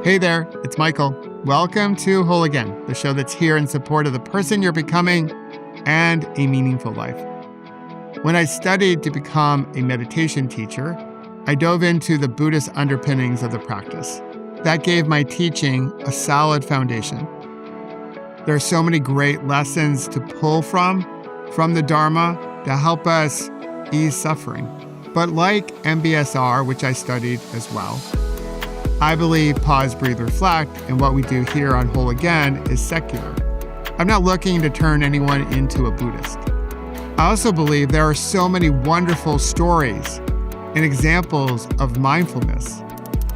Hey there, it's Michael. Welcome to Whole Again, the show that's here in support of the person you're becoming and a meaningful life. When I studied to become a meditation teacher, I dove into the Buddhist underpinnings of the practice. That gave my teaching a solid foundation. There are so many great lessons to pull from the Dharma to help us ease suffering. But like MBSR, which I studied as well, I believe pause, breathe, reflect, and what we do here on Whole Again is secular. I'm not looking to turn anyone into a Buddhist. I also believe there are so many wonderful stories and examples of mindfulness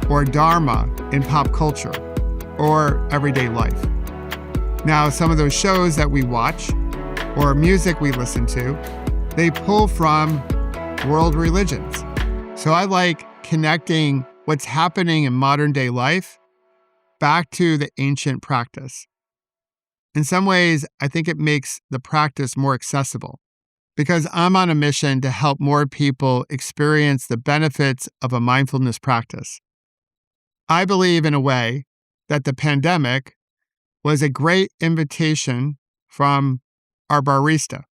or Dharma in pop culture or everyday life. Now, some of those shows that we watch or music we listen to, they pull from world religions. So I like connecting what's happening in modern day life back to the ancient practice. In some ways, I think it makes the practice more accessible because I'm on a mission to help more people experience the benefits of a mindfulness practice. I believe in a way that the pandemic was a great invitation from our barista.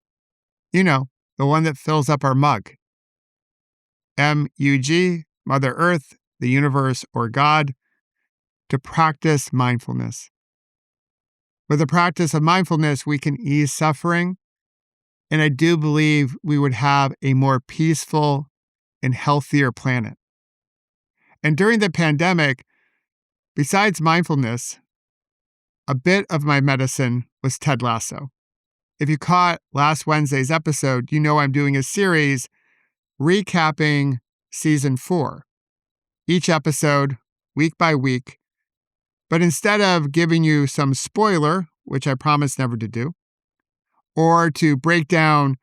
You know, the one that fills up our mug. MUG, Mother Earth, the universe, or God, to practice mindfulness. With the practice of mindfulness, we can ease suffering, and I do believe we would have a more peaceful and healthier planet. And during the pandemic, besides mindfulness, a bit of my medicine was Ted Lasso. If you caught last Wednesday's episode, you know I'm doing a series recapping season 4. Each episode, week by week. But instead of giving you some spoiler, which I promise never to do, or to break down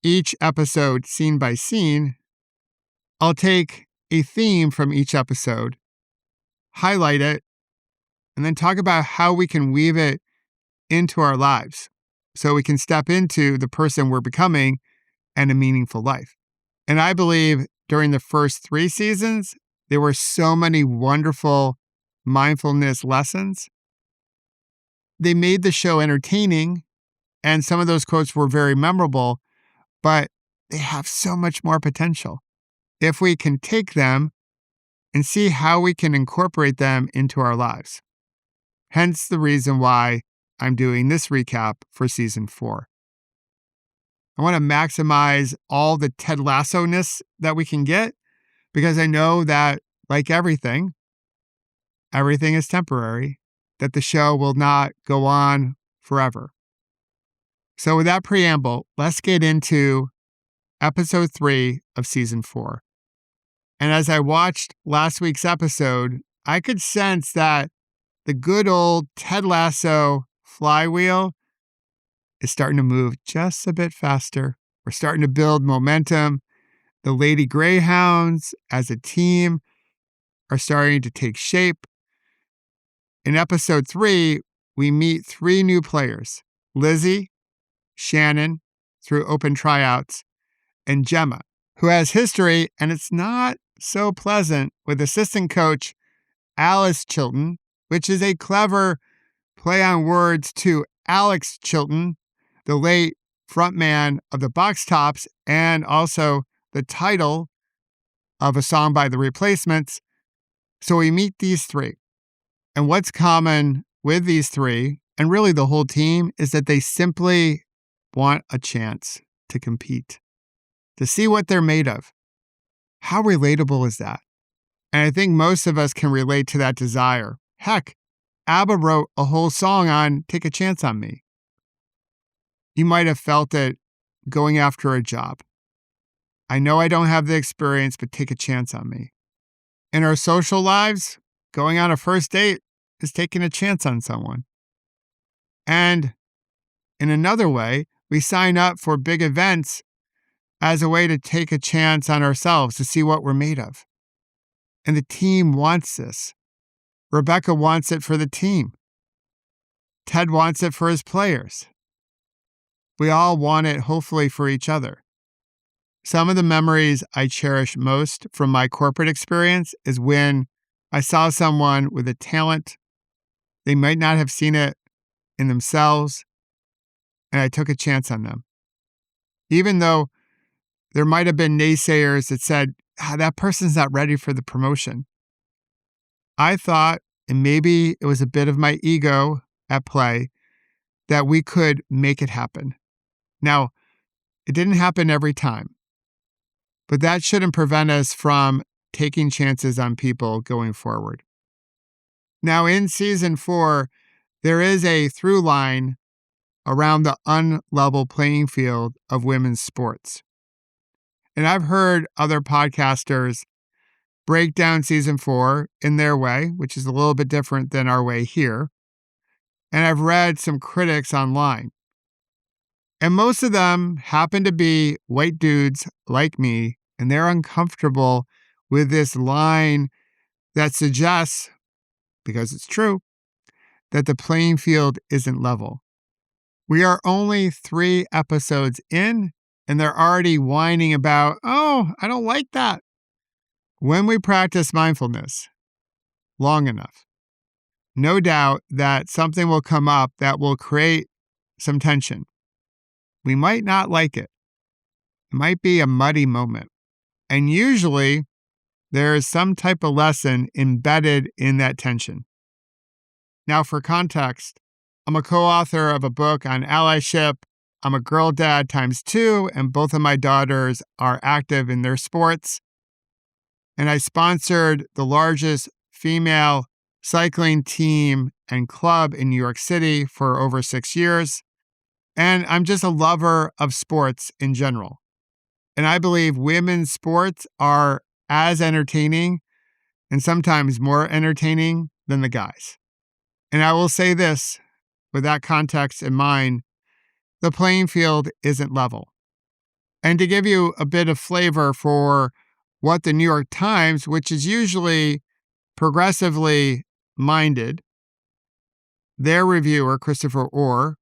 each episode scene by scene, I'll take a theme from each episode, highlight it, and then talk about how we can weave it into our lives so we can step into the person we're becoming and a meaningful life. And I believe during the first 3 seasons, there were so many wonderful mindfulness lessons. They made the show entertaining, and some of those quotes were very memorable, but they have so much more potential if we can take them and see how we can incorporate them into our lives. Hence the reason why I'm doing this recap for season 4. I want to maximize all the Ted Lasso-ness that we can get because I know that, like everything is temporary, that the show will not go on forever. So with that preamble, let's get into episode 3 of season 4. And as I watched last week's episode, I could sense that the good old Ted Lasso flywheel is starting to move just a bit faster. We're starting to build momentum. The Lady Greyhounds as a team are starting to take shape. In episode 3, we meet 3 new players, Lizzie, Shannon, through open tryouts, and Gemma, who has history, and it's not so pleasant, with assistant coach Alice Chilton, which is a clever play on words to Alex Chilton, the late frontman of the Box Tops, and also the title of a song by The Replacements. So we meet these 3. And what's common with these 3, and really the whole team, is that they simply want a chance to compete, to see what they're made of. How relatable is that? And I think most of us can relate to that desire. Heck, ABBA wrote a whole song on Take a Chance on Me. You might have felt it going after a job. I know I don't have the experience, but take a chance on me. In our social lives, going on a first date is taking a chance on someone. And in another way, we sign up for big events as a way to take a chance on ourselves to see what we're made of. And the team wants this. Rebecca wants it for the team. Ted wants it for his players. We all want it, hopefully, for each other. Some of the memories I cherish most from my corporate experience is when I saw someone with a talent. They might not have seen it in themselves, and I took a chance on them. Even though there might have been naysayers that said, that person's not ready for the promotion. I thought, and maybe it was a bit of my ego at play, that we could make it happen. Now, it didn't happen every time, but that shouldn't prevent us from taking chances on people going forward. Now, in season 4, there is a through line around the unlevel playing field of women's sports. And I've heard other podcasters break down season 4 in their way, which is a little bit different than our way here. And I've read some critics online. And most of them happen to be white dudes like me, and they're uncomfortable with this line that suggests, because it's true, that the playing field isn't level. We are only 3 episodes in, and they're already whining about, I don't like that. When we practice mindfulness long enough, no doubt that something will come up that will create some tension. We might not like it. It might be a muddy moment. And usually, there is some type of lesson embedded in that tension. Now, for context, I'm a co-author of a book on allyship. I'm a girl dad ×2, and both of my daughters are active in their sports. And I sponsored the largest female cycling team and club in New York City for over 6 years. And I'm just a lover of sports in general. And I believe women's sports are as entertaining and sometimes more entertaining than the guys. And I will say this, with that context in mind, the playing field isn't level. And to give you a bit of flavor for what the New York Times, which is usually progressively minded, their reviewer, Christopher Orr,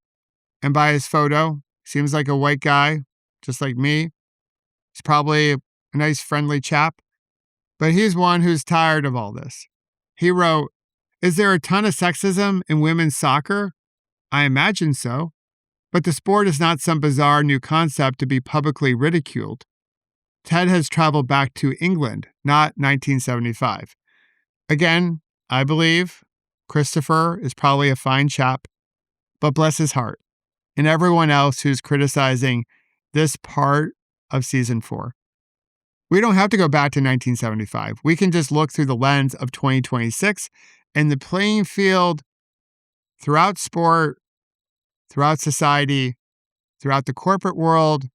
and by his photo, seems like a white guy, just like me. He's probably a nice, friendly chap. But he's one who's tired of all this. He wrote, "Is there a ton of sexism in women's soccer? I imagine so. But the sport is not some bizarre new concept to be publicly ridiculed. Ted has traveled back to England, not 1975. Again, I believe Christopher is probably a fine chap, but bless his heart, and everyone else who's criticizing this part of season 4. We don't have to go back to 1975. We can just look through the lens of 2026, and the playing field throughout sport, throughout society, throughout the corporate world,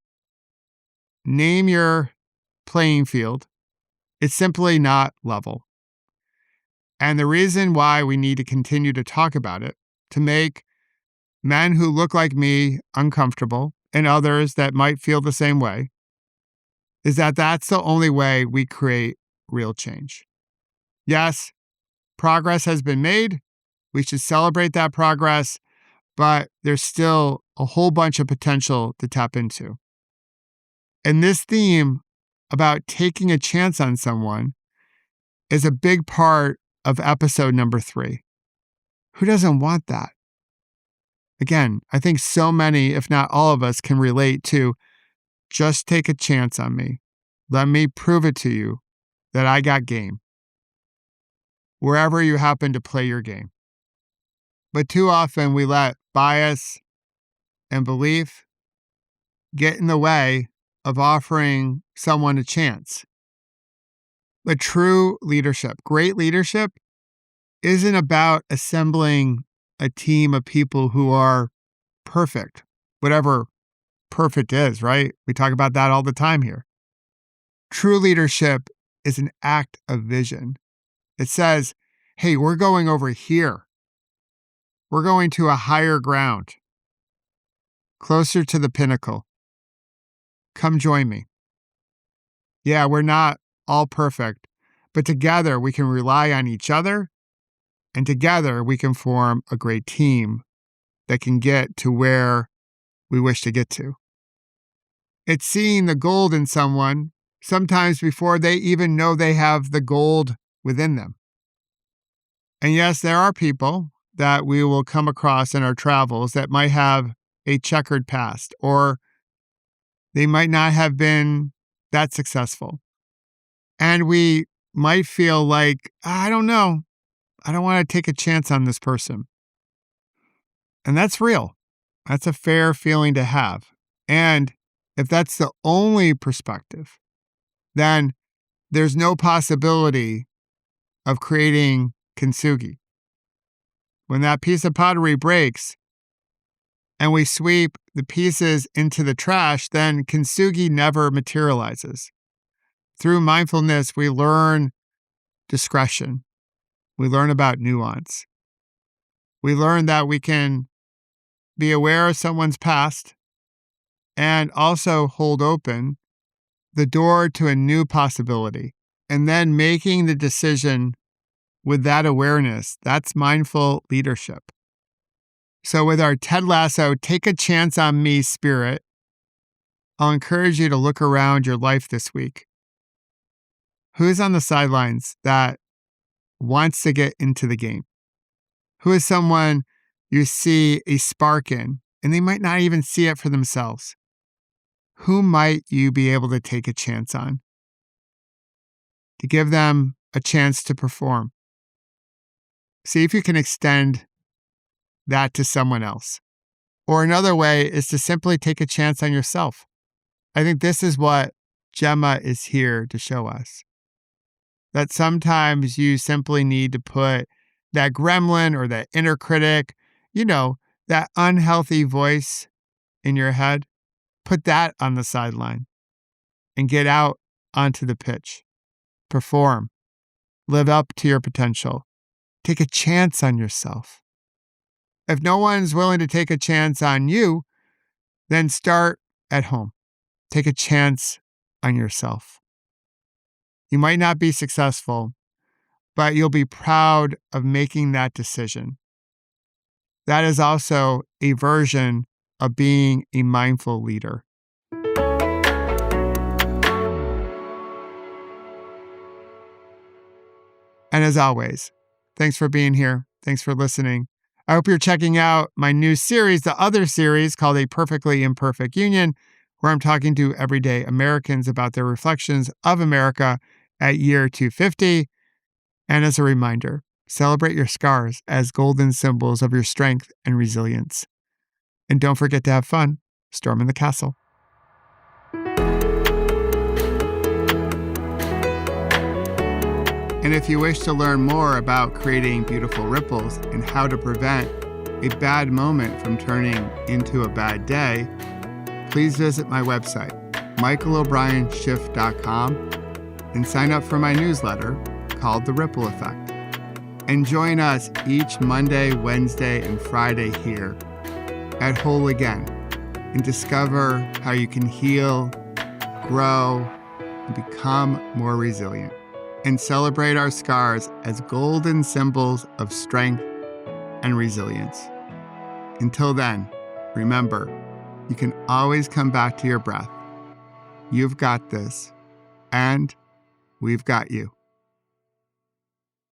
name your playing field, it's simply not level. And the reason why we need to continue to talk about it, to make men who look like me uncomfortable and others that might feel the same way, is that that's the only way we create real change. Yes, progress has been made. We should celebrate that progress, but there's still a whole bunch of potential to tap into. And this theme about taking a chance on someone is a big part of episode number 3. Who doesn't want that? Again, I think so many, if not all of us, can relate to just take a chance on me. Let me prove it to you that I got game. Wherever you happen to play your game. But too often we let bias and belief get in the way of offering someone a chance. But true leadership, great leadership, isn't about assembling a team of people who are perfect, whatever perfect is, right? We talk about that all the time here. True leadership is an act of vision. It says, hey, we're going over here. We're going to a higher ground, closer to the pinnacle. Come join me. Yeah, we're not all perfect, but together we can rely on each other, and together we can form a great team that can get to where we wish to get to. It's seeing the gold in someone, sometimes before they even know they have the gold within them. And yes, there are people that we will come across in our travels that might have a checkered past, or they might not have been that successful. And we might feel like, I don't know, I don't want to take a chance on this person. And that's real. That's a fair feeling to have. And if that's the only perspective, then there's no possibility of creating kintsugi. When that piece of pottery breaks and we sweep the pieces into the trash, then kintsugi never materializes. Through mindfulness, we learn discretion. We learn about nuance. We learn that we can be aware of someone's past and also hold open the door to a new possibility. And then making the decision with that awareness, that's mindful leadership. So with our Ted Lasso, take a chance on me spirit, I'll encourage you to look around your life this week. Who's on the sidelines that wants to get into the game? Who is someone you see a spark in, and they might not even see it for themselves? Who might you be able to take a chance on? To give them a chance to perform. See if you can extend that to someone else. Or another way is to simply take a chance on yourself. I think this is what Gemma is here to show us. That sometimes you simply need to put that gremlin or that inner critic, that unhealthy voice in your head, put that on the sideline and get out onto the pitch. Perform. Live up to your potential. Take a chance on yourself. If no one's willing to take a chance on you, then start at home. Take a chance on yourself. You might not be successful, but you'll be proud of making that decision. That is also a version of being a mindful leader. And as always, thanks for being here. Thanks for listening. I hope you're checking out my new series, the other series called A Perfectly Imperfect Union, where I'm talking to everyday Americans about their reflections of America at year 250. And as a reminder, celebrate your scars as golden symbols of your strength and resilience. And don't forget to have fun storming the castle. And if you wish to learn more about creating beautiful ripples and how to prevent a bad moment from turning into a bad day, please visit my website, michaelobrienshift.com, and sign up for my newsletter called The Ripple Effect. And join us each Monday, Wednesday, and Friday here at Whole Again and discover how you can heal, grow, and become more resilient. And celebrate our scars as golden symbols of strength and resilience. Until then, remember, you can always come back to your breath. You've got this, and we've got you.